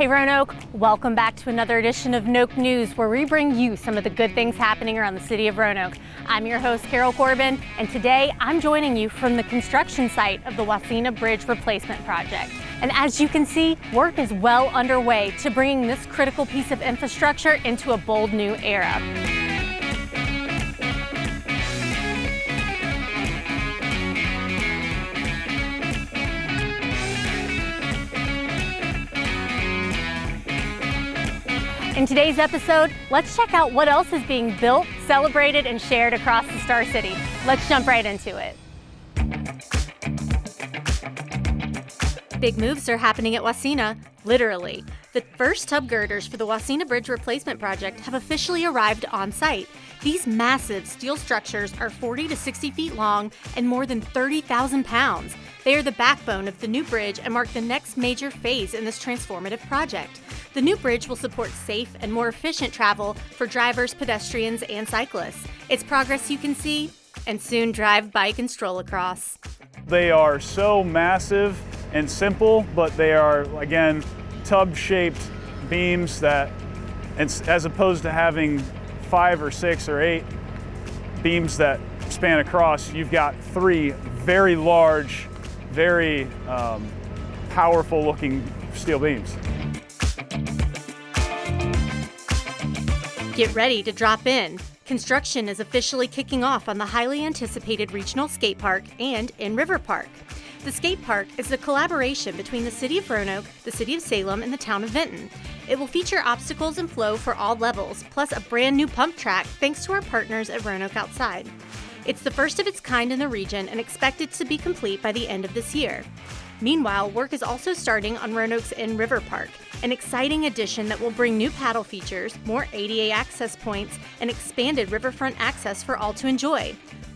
Hey Roanoke, welcome back to another edition of Noke News, where we bring you some of the good things happening around the city of Roanoke. I'm your host, Carol Corbin, and today I'm joining you from the construction site of the Wasena Bridge Replacement Project. And as you can see, work is well underway to bringing this critical piece of infrastructure into a bold new era. In today's episode, let's check out what else is being built, celebrated, and shared across the Star City. Let's jump right into it. Big moves are happening at Wasena, literally. The first tub girders for the Wasena Bridge Replacement Project have officially arrived on site. These massive steel structures are 40 to 60 feet long and more than 30,000 pounds. They are the backbone of the new bridge and mark the next major phase in this transformative project. The new bridge will support safe and more efficient travel for drivers, pedestrians, and cyclists. It's progress you can see and soon drive, bike, and stroll across. They are so massive and simple, but they are, again, tub-shaped beams that, as opposed to having 5 or 6 or 8 beams that span across, you've got 3 very large, very powerful looking steel beams. Get ready to drop in. Construction is officially kicking off on the highly anticipated regional skate park and in River Park. The skate park is the collaboration between the City of Roanoke, the City of Salem, and the Town of Vinton. It will feature obstacles and flow for all levels, plus a brand new pump track thanks to our partners at Roanoke Outside. It's the first of its kind in the region and expected to be complete by the end of this year. Meanwhile, work is also starting on Roanoke's In River Park, an exciting addition that will bring new paddle features, more ADA access points, and expanded riverfront access for all to enjoy.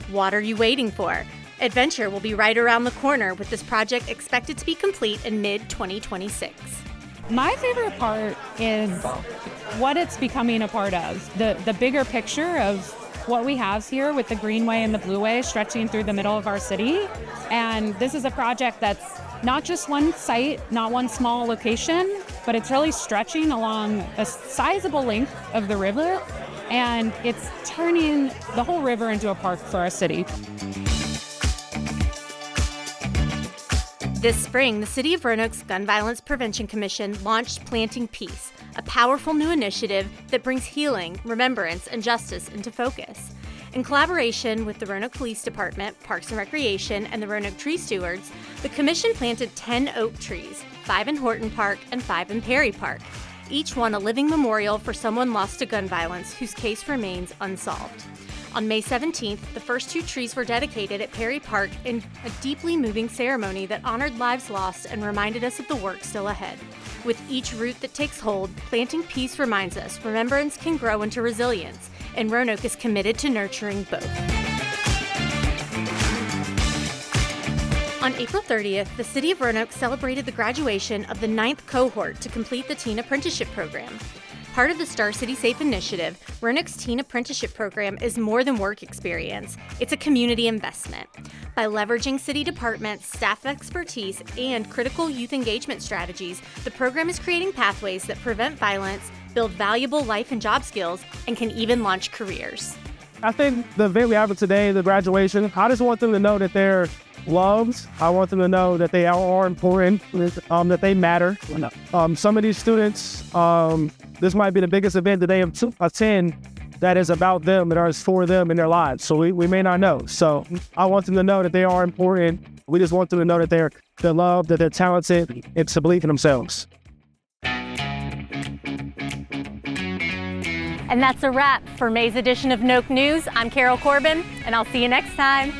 What are you waiting for? Adventure will be right around the corner, with this project expected to be complete in mid-2026. My favorite part is what it's becoming a part of, the bigger picture of what we have here with the Greenway and the Blueway stretching through the middle of our city. And this is a project that's not just one site, not one small location, but it's really stretching along a sizable length of the river, and it's turning the whole river into a park for our city. This spring, the City of Roanoke's Gun Violence Prevention Commission launched Planting Peace, a powerful new initiative that brings healing, remembrance, and justice into focus. In collaboration with the Roanoke Police Department, Parks and Recreation, and the Roanoke Tree Stewards, the Commission planted 10 oak trees, 5 in Horton Park and 5 in Perry Park, each one a living memorial for someone lost to gun violence whose case remains unsolved. On May 17th, the first 2 trees were dedicated at Perry Park in a deeply moving ceremony that honored lives lost and reminded us of the work still ahead. With each root that takes hold, Planting Peace reminds us remembrance can grow into resilience, and Roanoke is committed to nurturing both. On April 30th, the City of Roanoke celebrated the graduation of the 9th cohort to complete the Teen Apprenticeship Program. Part of the Star City Safe initiative, Roanoke's Teen Apprenticeship Program is more than work experience. It's a community investment. By leveraging city departments, staff expertise, and critical youth engagement strategies, the program is creating pathways that prevent violence, build valuable life and job skills, and can even launch careers. I think the event we have today, the graduation, I just want them to know that they're loved. I want them to know that they are important, that they matter. Some of these students, this might be the biggest event that they attend that is about them, that is for them in their lives. So we may not know. So I want them to know that they are important. We just want them to know that they're loved, that they're talented, and to believe in themselves. And that's a wrap for May's edition of Noke News. I'm Carol Corbin, and I'll see you next time.